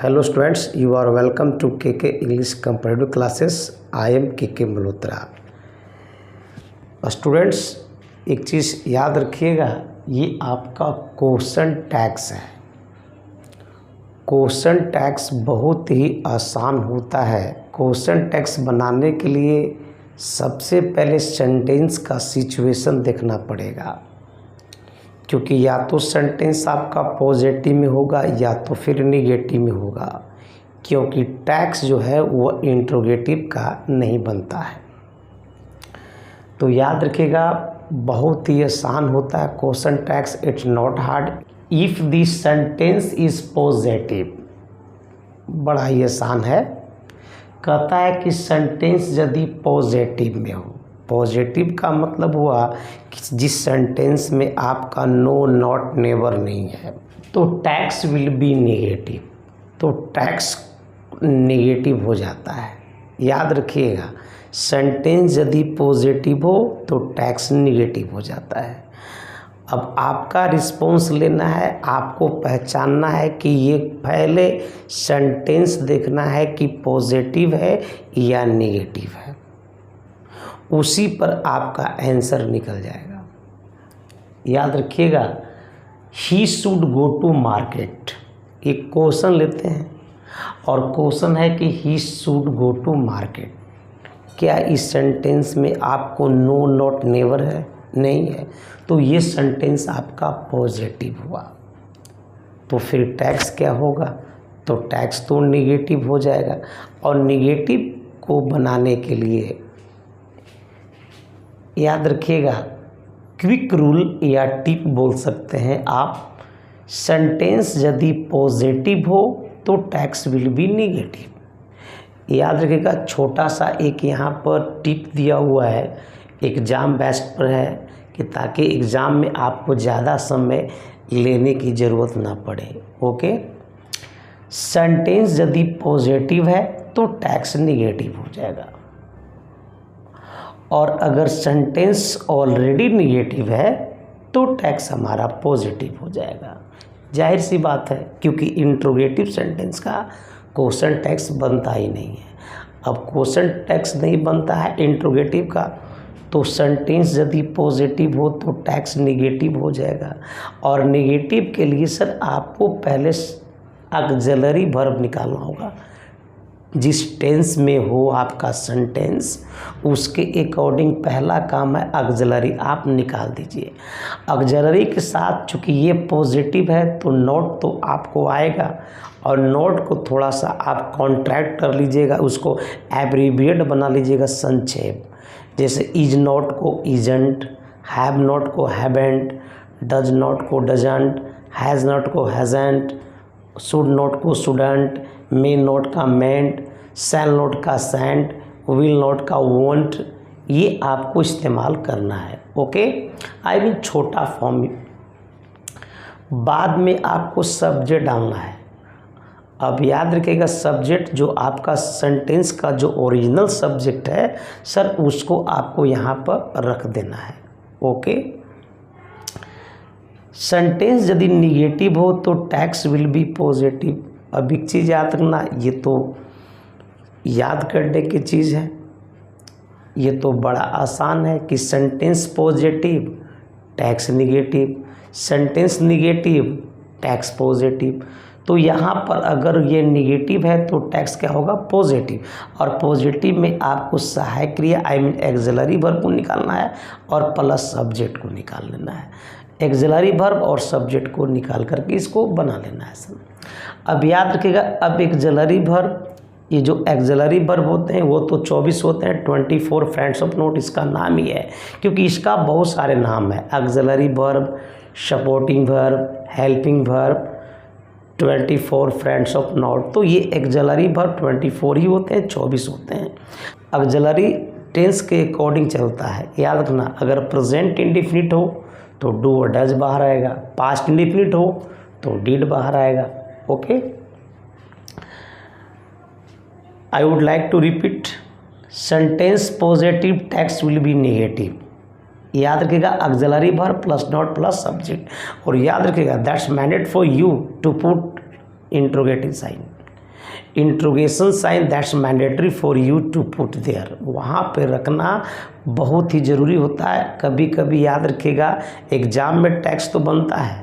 Hello students, you are welcome to KK English Comparative Classes. I am KK Malhotra. Students एक चीज़ याद रखिएगा, ये आपका क्वेश्चन टैग्स है। क्वेश्चन टैग्स बहुत ही आसान होता है। क्वेश्चन टैग्स बनाने के लिए सबसे पहले सेंटेंस का सिचुएशन देखना पड़ेगा, क्योंकि या तो सेंटेंस आपका पॉजिटिव में होगा या तो फिर निगेटिव में होगा, क्योंकि टैग्स जो है वो इंट्रोगेटिव का नहीं बनता है। तो याद रखिएगा, बहुत ही आसान होता है question tags. It's not hard if the sentence is positive. बड़ा ही आसान है। कहता है कि सेंटेंस यदि पॉजिटिव में हो। पॉजिटिव का मतलब हुआ कि जिस सेंटेंस में आपका नो, नॉट, नेवर नहीं है, तो टैग्स विल बी नेगेटिव। तो टैग्स नेगेटिव हो जाता है। याद रखिएगा, सेंटेंस यदि पॉजिटिव हो तो टैग्स नेगेटिव हो जाता है। अब आपका रिस्पॉन्स लेना है, आपको पहचानना है कि ये पहले सेंटेंस देखना है कि पॉजिटिव है या नेगेटिव है, उसी पर आपका आंसर निकल जाएगा। याद रखिएगा, he should go to market. एक क्वेश्चन लेते हैं और क्वेश्चन है कि he should go to market. क्या इस सेंटेंस में आपको नो, नॉट, नेवर है? नहीं है, तो ये सेंटेंस आपका पॉजिटिव हुआ। तो फिर टैग्स क्या होगा? तो टैग्स तो नेगेटिव हो जाएगा। और नेगेटिव को बनाने के लिए याद रखिएगा, क्विक रूल या टिप बोल सकते हैं आप। सेंटेंस यदि पॉजिटिव हो तो टैग्स विल बी नेगेटिव। याद रखिएगा, छोटा सा एक यहाँ पर टिप दिया हुआ है, एग्ज़ाम बेस्ड पर है, कि ताकि एग्ज़ाम में आपको ज़्यादा समय लेने की ज़रूरत ना पड़े। ओके, सेंटेंस यदि पॉजिटिव है तो टैग्स नेगेटिव हो जाएगा, और अगर सेंटेंस ऑलरेडी नेगेटिव है तो टैग्स हमारा पॉजिटिव हो जाएगा। जाहिर सी बात है, क्योंकि इंट्रोगेटिव सेंटेंस का क्वेश्चन टैग्स बनता ही नहीं है। अब क्वेश्चन टैग्स नहीं बनता है इंट्रोगेटिव का, तो सेंटेंस यदि पॉजिटिव हो तो टैग्स नेगेटिव हो जाएगा। और नेगेटिव के लिए सर आपको पहले ऑक्सिलरी वर्ब निकालना होगा। जिस टेंस में हो आपका सेंटेंस, उसके अकॉर्डिंग पहला काम है ऑक्सिलरी, आप निकाल दीजिए। ऑक्सिलरी के साथ चूँकि ये पॉजिटिव है तो नॉट तो आपको आएगा, और नॉट को थोड़ा सा आप कॉन्ट्रैक्ट कर लीजिएगा, उसको एब्रीविएट बना लीजिएगा, संक्षेप। जैसे इज नॉट को इजंट, हैव नॉट को हैवेंट, डज नॉट को डजंट, हैज़ नॉट को हैजेंट, शुड नॉट को शुडंट, मे नॉट का मेंट, शैल नॉट का सेंट, विल नॉट का वोंट। ये आपको इस्तेमाल करना है। ओके, आई मीन छोटा फॉर्म। बाद में आपको सब्जेक्ट डालना है। अब याद रखिएगा, सब्जेक्ट जो आपका सेंटेंस का जो ओरिजिनल सब्जेक्ट है सर, उसको आपको यहाँ पर रख देना है। ओके, सेंटेंस यदि निगेटिव हो तो टैग्स विल बी पॉजिटिव। अब एक चीज़ याद रखना, ये तो याद करने की चीज़ है, ये तो बड़ा आसान है कि sentence positive tags negative, sentence negative tags positive. तो यहाँ पर अगर ये निगेटिव है तो टैग्स क्या होगा? पॉजिटिव। और पॉजिटिव में आपको सहायक क्रिया आई मीन ऑक्सिलरी वर्ब को निकालना है और प्लस सब्जेक्ट को निकाल लेना है। ऑक्सिलरी वर्ब और सब्जेक्ट को निकाल करके इसको बना लेना है सर। अब याद रखिएगा, अब ऑक्सिलरी वर्ब, ये जो ऑक्सिलरी वर्ब होते हैं वो तो 24 होते हैं। 24 फ्रेंड्स ऑफ नोट इसका नाम ही है, क्योंकि इसका बहुत सारे नाम है। Auxiliary verb, supporting verb, helping verb, 24 friends of note. तो ये ऑक्सिलरी वर्ब 24 ही होते हैं, 24 होते हैं। ऑक्सिलरी टेंस के अकॉर्डिंग चलता है। याद रखना, अगर प्रेजेंट इंडेफिनिट हो तो डू और डज बाहर आएगा, पास्ट इंडेफिनिट हो तो डिड बाहर आएगा। Okay, I would like to repeat, sentence positive tags will be negative. याद रखिएगा, auxiliary verb plus not plus subject. और याद रखिएगा, that's mandate for you to put interrogative sign. Interrogation sign that's mandatory for you to put there, वहाँ पे रखना बहुत ही ज़रूरी होता है। कभी कभी याद रखिएगा एग्ज़ाम में टेक्स्ट तो बनता है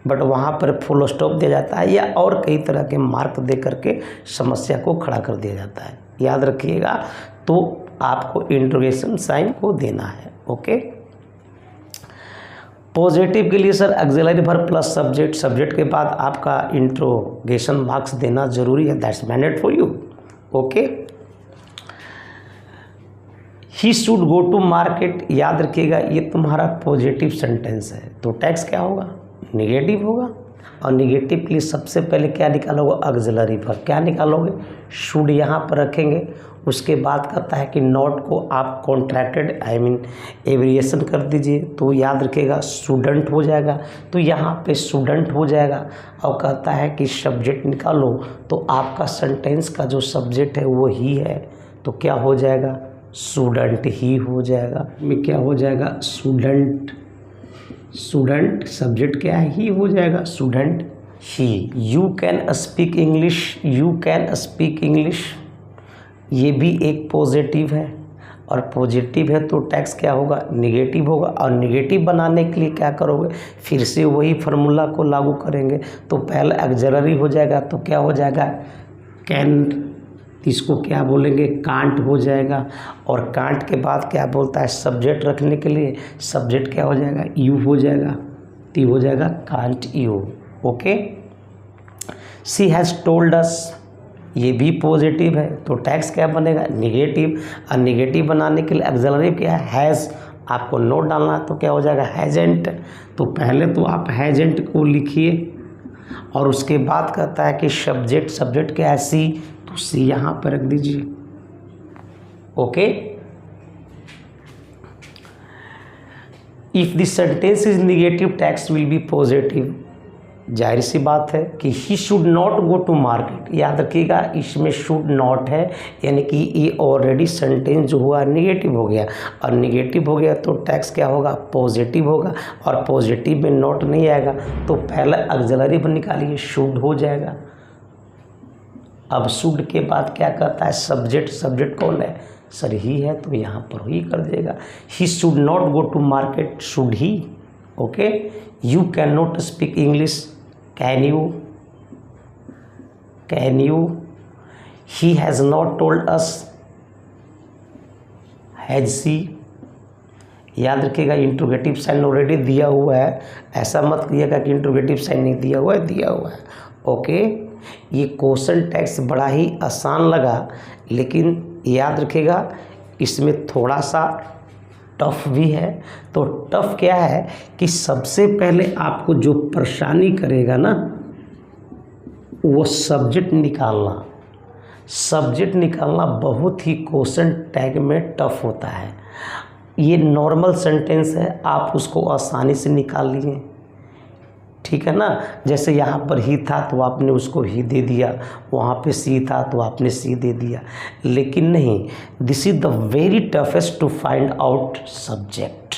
बट वहाँ पर फुल स्टॉप दिया जाता है या और कई तरह के मार्क दे करके समस्या को खड़ा कर दिया जाता है, याद रखिएगा। तो आपको इंट्रोगेशन साइन को देना है। ओके, पॉजिटिव के लिए sir auxiliary verb plus subject, subject के बाद आपका इंट्रोगेशन मार्क्स देना जरूरी है, that's mandate for you. Okay, he should go to market, याद रखिएगा ये तुम्हारा पॉजिटिव सेंटेंस है तो टैक्स क्या होगा, निगेटिव होगा। और निगेटिव के लिए सबसे पहले क्या निकालोगे, ऑक्सिलरी वर्ब। क्या निकालोगे, शुड यहाँ पर रखेंगे। उसके बाद कहता है कि नॉट को आप कॉन्ट्रैक्टेड एब्रिएशन कर दीजिए, तो याद रखिएगा स्टूडेंट हो जाएगा, तो यहाँ पे स्टूडेंट हो जाएगा। और कहता है कि सब्जेक्ट निकालो, तो आपका सेंटेंस का जो सब्जेक्ट है वो ही है, तो क्या हो जाएगा, स्टूडेंट ही हो जाएगा। में क्या हो जाएगा, स्टूडेंट, स्टूडेंट सब्जेक्ट क्या है, ही हो जाएगा, student he. You can speak English, you can speak English, ये भी एक पॉजिटिव है और पॉजिटिव है तो टैक्स क्या होगा, निगेटिव होगा। और निगेटिव बनाने के लिए क्या करोगे, फिर से वही फार्मूला को लागू करेंगे। तो पहले ऑक्सिलरी हो जाएगा तो क्या हो जाएगा, कैन, इसको क्या बोलेंगे, कांट हो जाएगा। और कांट के बाद क्या बोलता है, सब्जेक्ट रखने के लिए सब्जेक्ट क्या हो जाएगा, यू हो जाएगा, तो हो जाएगा can't you. Okay, she has told us, ये भी पॉजिटिव है तो टैक्स क्या बनेगा, निगेटिव। और निगेटिव बनाने के लिए ऑक्सिलरी क्या है, हैज़, आपको नोट डालना तो क्या हो जाएगा, हैजेंट। तो पहले तो आप हैजेंट को लिखिए और उसके बाद कहता है कि सब्जेक्ट, सब्जेक्ट क्या है, सी, तो सी यहाँ पर रख दीजिए। Okay, if this sentence is negative tags will be positive. जाहिर सी बात है कि he should not go to market, याद रखिएगा इसमें शुड नॉट है, यानी कि ये ऑलरेडी सेंटेंस जो हुआ निगेटिव हो गया, और निगेटिव हो गया तो टैक्स क्या होगा, पॉजिटिव होगा। और पॉजिटिव में नॉट नहीं आएगा तो पहले ऑक्सिलरी पर निकालिए, शुड हो जाएगा। अब शुड के बाद क्या कहता है, सब्जेक्ट, सब्जेक्ट कौन है, सर ही है, तो यहाँ पर ही कर देगा। He should not go to market, should he. Okay, you can not speak English, can you, can you. He has not told us, has she. याद रखिएगा इंट्रोगेटिव साइन ऑलरेडी दिया हुआ है, ऐसा मत कहिएगा कि इंट्रोगेटिव साइन नहीं दिया हुआ है, दिया हुआ है। ओके, ये क्वेश्चन टैक्स बड़ा ही आसान लगा, लेकिन याद रखिएगा इसमें थोड़ा सा टफ भी है। तो टफ क्या है कि सबसे पहले आपको जो परेशानी करेगा ना वो सब्जेक्ट निकालना। सब्जेक्ट निकालना बहुत ही क्वेश्चन टैग में टफ होता है। ये नॉर्मल सेंटेंस है, आप उसको आसानी से निकाल लिए, ठीक है ना। जैसे यहाँ पर ही था तो आपने उसको ही दे दिया, वहाँ पे सी था तो आपने सी दे दिया, लेकिन नहीं, this is the very toughest to find out subject.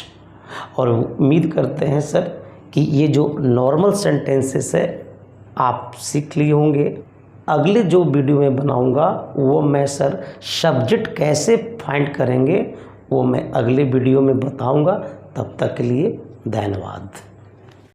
और उम्मीद करते हैं सर कि ये जो नॉर्मल सेंटेंसेस है आप सीख लिए होंगे। अगले जो वीडियो में बनाऊंगा वो मैं सर सब्जेक्ट कैसे फाइंड करेंगे वो मैं अगले वीडियो में बताऊंगा। तब तक के लिए धन्यवाद।